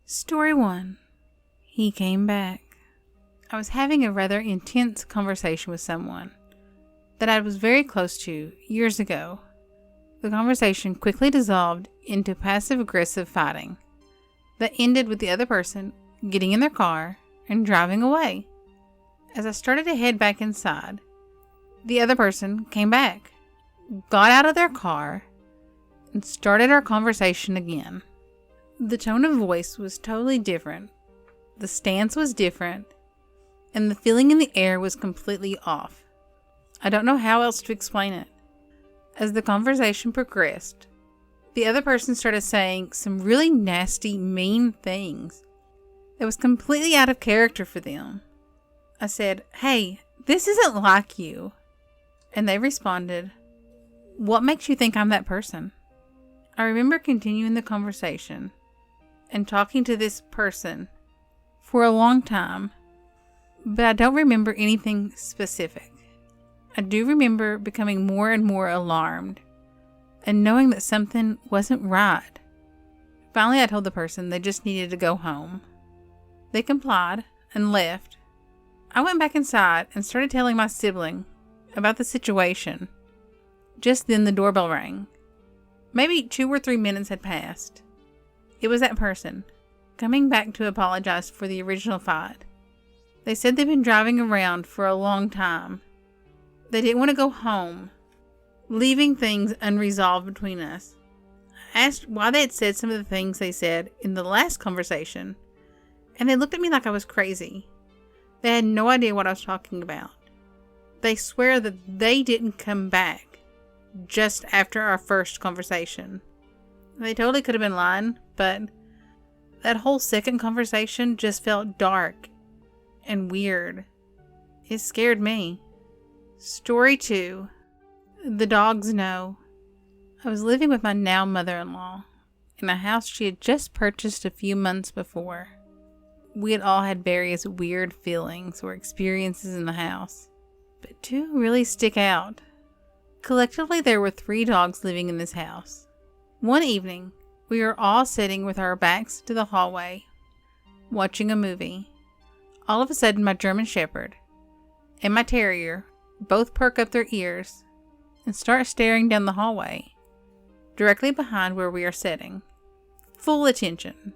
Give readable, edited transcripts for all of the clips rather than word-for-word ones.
Story 1. He came back. I was having a rather intense conversation with someone that I was very close to years ago. The conversation quickly dissolved into passive-aggressive fighting that ended with the other person getting in their car and driving away. As I started to head back inside, the other person came back, got out of their car, and started our conversation again. The tone of voice was totally different, the stance was different, and the feeling in the air was completely off. I don't know how else to explain it. As the conversation progressed, the other person started saying some really nasty, mean things that was completely out of character for them. I said, "Hey, this isn't like you." And they responded, "What makes you think I'm that person?" I remember continuing the conversation and talking to this person for a long time, but I don't remember anything specific. I do remember becoming more and more alarmed and knowing that something wasn't right. Finally, I told the person they just needed to go home. They complied and left. I went back inside and started telling my sibling about the situation. Just then the doorbell rang. Maybe 2 or 3 minutes had passed. It was that person, coming back to apologize for the original fight. They said they'd been driving around for a long time. They didn't want to go home, leaving things unresolved between us. I asked why they had said some of the things they said in the last conversation, and they looked at me like I was crazy. They had no idea what I was talking about. They swear that they didn't come back just after our first conversation. They totally could have been lying, but that whole second conversation just felt dark and weird. It scared me. Story 2. The dogs know. I was living with my now mother-in-law in a house she had just purchased a few months before. We had all had various weird feelings or experiences in the house, but 2 really stick out. Collectively, there were 3 dogs living in this house. One evening, we were all sitting with our backs to the hallway, watching a movie. All of a sudden, my German Shepherd and my Terrier both perk up their ears and start staring down the hallway, directly behind where we are sitting. Full attention.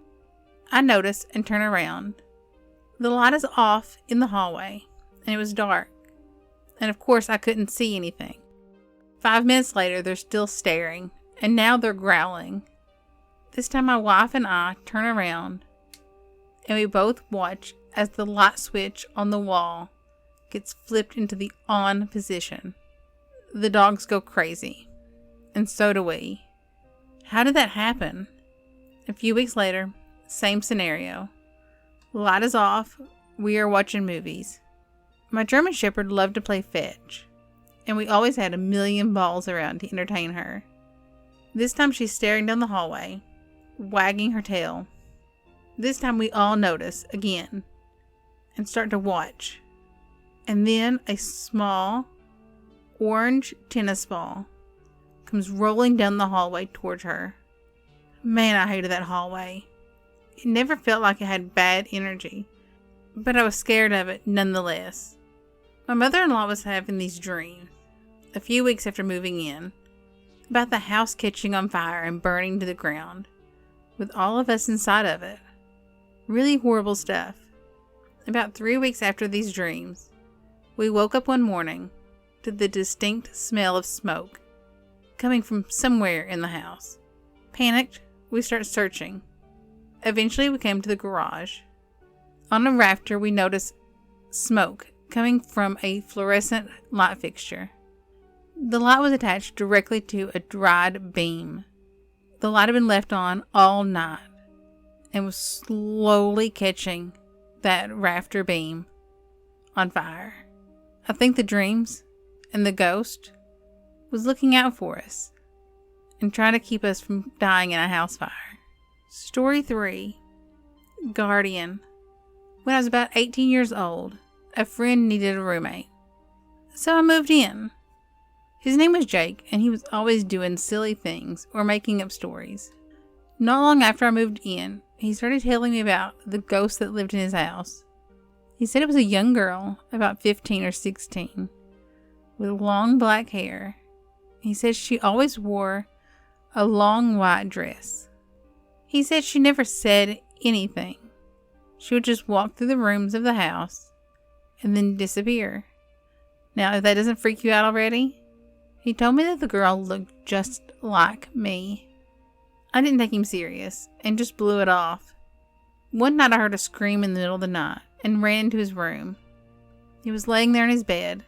I notice and turn around. The light is off in the hallway, and it was dark, and of course I couldn't see anything. 5 minutes later, they're still staring, and now they're growling. This time my wife and I turn around, and we both watch as the light switch on the wall gets flipped into the on position. The dogs go crazy, and so do we. How did that happen? A few weeks later, same scenario. Light is off, we are watching movies. My German Shepherd loved to play fetch, and we always had a million balls around to entertain her. This time she's staring down the hallway, wagging her tail. This time we all notice again and start to watch. And then a small orange tennis ball comes rolling down the hallway towards her. Man, I hated that hallway. It never felt like it had bad energy, but I was scared of it nonetheless. My mother-in-law was having these dreams a few weeks after moving in about the house catching on fire and burning to the ground, with all of us inside of it. Really horrible stuff. About 3 weeks after these dreams, we woke up one morning to the distinct smell of smoke coming from somewhere in the house. Panicked, we start searching. Eventually we came to the garage. On a rafter we noticed smoke coming from a fluorescent light fixture. The light was attached directly to a dried beam. The light had been left on all night and was slowly catching that rafter beam on fire. I think the dreams and the ghost was looking out for us and trying to keep us from dying in a house fire. Story 3. Guardian. When I was about 18 years old, a friend needed a roommate, so I moved in. His name was Jake, and he was always doing silly things or making up stories. Not long after I moved in, he started telling me about the ghost that lived in his house. He said it was a young girl, about 15 or 16, with long black hair. He said she always wore a long white dress. He said she never said anything. She would just walk through the rooms of the house and then disappear. Now, if that doesn't freak you out already, he told me that the girl looked just like me. I didn't take him serious and just blew it off. One night I heard a scream in the middle of the night and ran into his room. He was laying there in his bed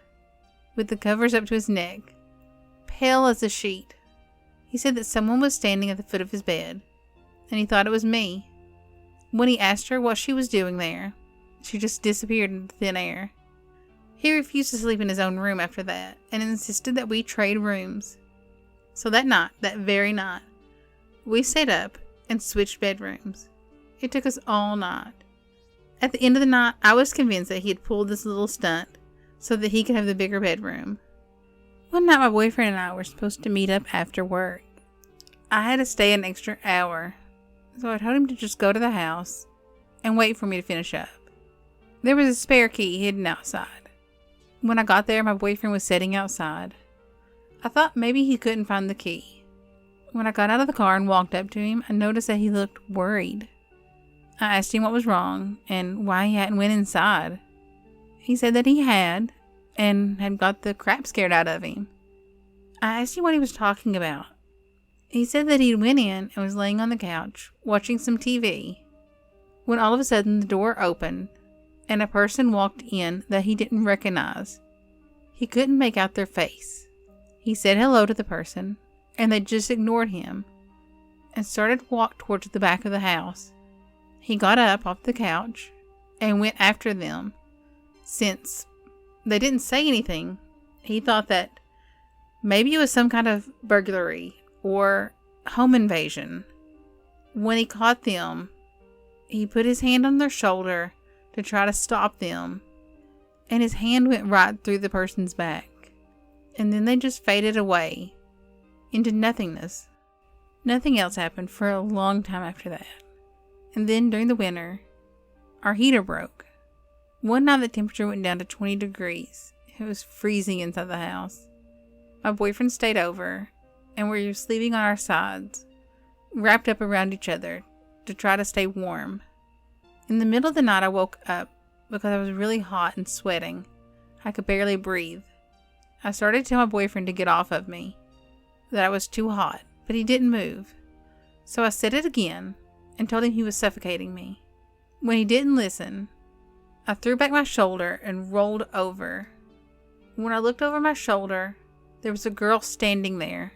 with the covers up to his neck, pale as a sheet. He said that someone was standing at the foot of his bed, and he thought it was me. When he asked her what she was doing there, she just disappeared into thin air. He refused to sleep in his own room after that and insisted that we trade rooms. So that night, that very night, we stayed up and switched bedrooms. It took us all night. At the end of the night, I was convinced that he had pulled this little stunt so that he could have the bigger bedroom. One night, my boyfriend and I were supposed to meet up after work. I had to stay an extra hour, so I told him to just go to the house and wait for me to finish up. There was a spare key hidden outside. When I got there, my boyfriend was sitting outside. I thought maybe he couldn't find the key. When I got out of the car and walked up to him, I noticed that he looked worried. I asked him what was wrong and why he hadn't went inside. He said that he had, and had got the crap scared out of him. I asked him what he was talking about. He said that he went in and was laying on the couch watching some TV when all of a sudden the door opened and a person walked in that he didn't recognize. He couldn't make out their face. He said hello to the person and they just ignored him and started to walk towards the back of the house. He got up off the couch and went after them. Since they didn't say anything, he thought that maybe it was some kind of burglary or home invasion. When he caught them, he put his hand on their shoulder to try to stop them, and his hand went right through the person's back. And then they just faded away into nothingness. Nothing else happened for a long time after that. And then during the winter, our heater broke. One night the temperature went down to 20 degrees. It was freezing inside the house. My boyfriend stayed over, and we were sleeping on our sides, wrapped up around each other to try to stay warm. In the middle of the night I woke up because I was really hot and sweating. I could barely breathe. I started to tell my boyfriend to get off of me, that I was too hot, but he didn't move. So I said it again and told him he was suffocating me. When he didn't listen, I threw back my shoulder and rolled over. When I looked over my shoulder, there was a girl standing there.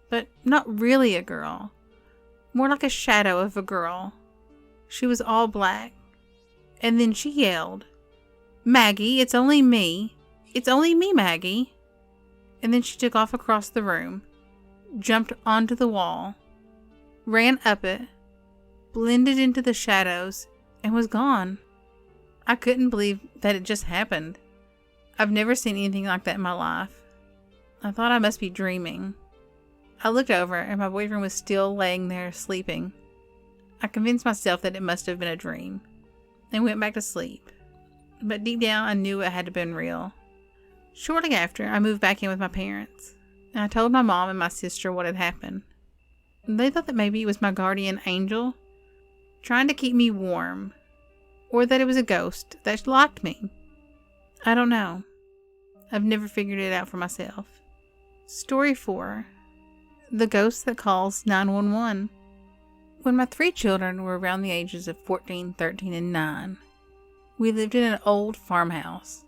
But not really a girl. More like a shadow of a girl. She was all black. And then she yelled, "Maggie, it's only me. It's only me, Maggie." And then she took off across the room, jumped onto the wall, ran up it, blended into the shadows, and was gone. I couldn't believe that it just happened. I've never seen anything like that in my life. I thought I must be dreaming. I looked over and my boyfriend was still laying there sleeping. I convinced myself that it must have been a dream and went back to sleep. But deep down I knew it had to have been real. Shortly after, I moved back in with my parents, and I told my mom and my sister what had happened. They thought that maybe it was my guardian angel trying to keep me warm, or that it was a ghost that liked me. I don't know. I've never figured it out for myself. Story 4. The Ghost That Calls 911. When my 3 children were around the ages of 14, 13, and 9, we lived in an old farmhouse.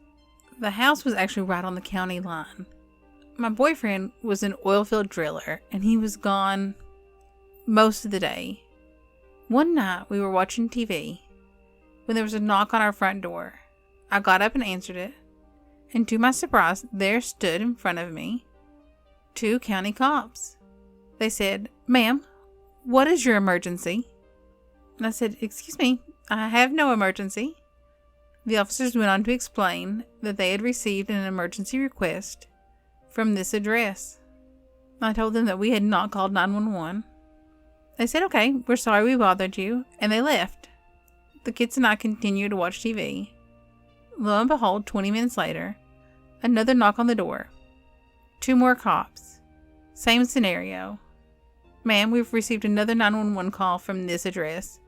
The house was actually right on the county line. My boyfriend was an oilfield driller, and he was gone most of the day. One night, we were watching TV when there was a knock on our front door. I got up and answered it, and to my surprise, there stood in front of me 2 county cops. They said, "Ma'am, what is your emergency?" And I said, "Excuse me, I have no emergency." The officers went on to explain that they had received an emergency request from this address. I told them that we had not called 911. They said, okay, we're sorry we bothered you, and they left. The kids and I continued to watch TV. Lo and behold, 20 minutes later, another knock on the door. 2 more cops. Same scenario. Ma'am, we've received another 911 call from this address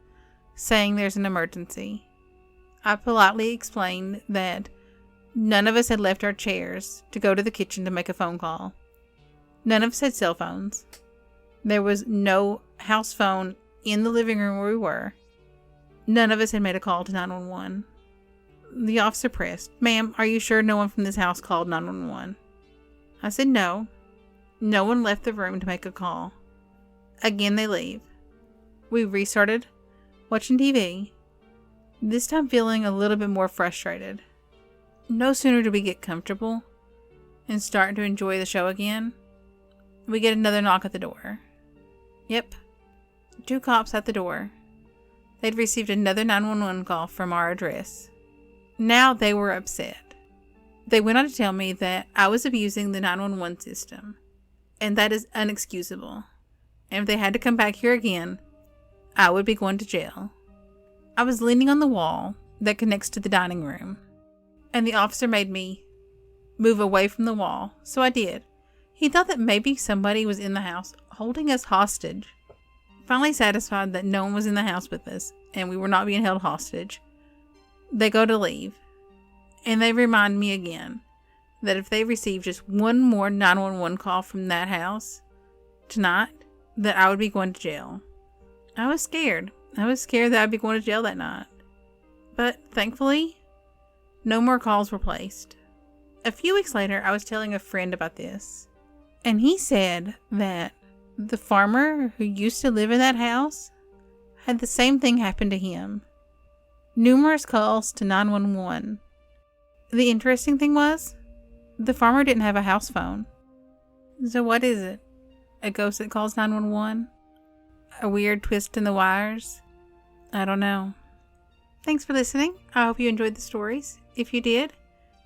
saying there's an emergency. I politely explained that none of us had left our chairs to go to the kitchen to make a phone call. None of us had cell phones. There was no house phone in the living room where we were. None of us had made a call to 911. The officer pressed, "Ma'am, are you sure no one from this house called 911? I said no. No one left the room to make a call. Again, they leave. We restarted watching TV, this time feeling a little bit more frustrated. No sooner do we get comfortable and start to enjoy the show again, we get another knock at the door. Yep, 2 cops at the door. They'd received another 911 call from our address. Now they were upset. They went on to tell me that I was abusing the 911 system, and that is unexcusable. And if they had to come back here again, I would be going to jail. I was leaning on the wall that connects to the dining room, and the officer made me move away from the wall, so I did. He thought that maybe somebody was in the house holding us hostage. Finally satisfied that no one was in the house with us and we were not being held hostage, they go to leave, and they remind me again that if they receive just one more 911 call from that house tonight, that I would be going to jail. I was scared. I was scared that I'd be going to jail that night. But thankfully, no more calls were placed. A few weeks later, I was telling a friend about this, and he said that the farmer who used to live in that house had the same thing happen to him. Numerous calls to 911. The interesting thing was, the farmer didn't have a house phone. So what is it? A ghost that calls 911? A weird twist in the wires? I don't know. Thanks for listening. I hope you enjoyed the stories. If you did,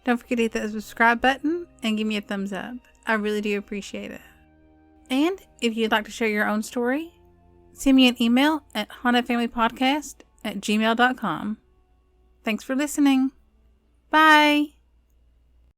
don't forget to hit that subscribe button and give me a thumbs up. I really do appreciate it. And if you'd like to share your own story, send me an email at hauntedfamilypodcast@gmail.com. Thanks for listening. Bye.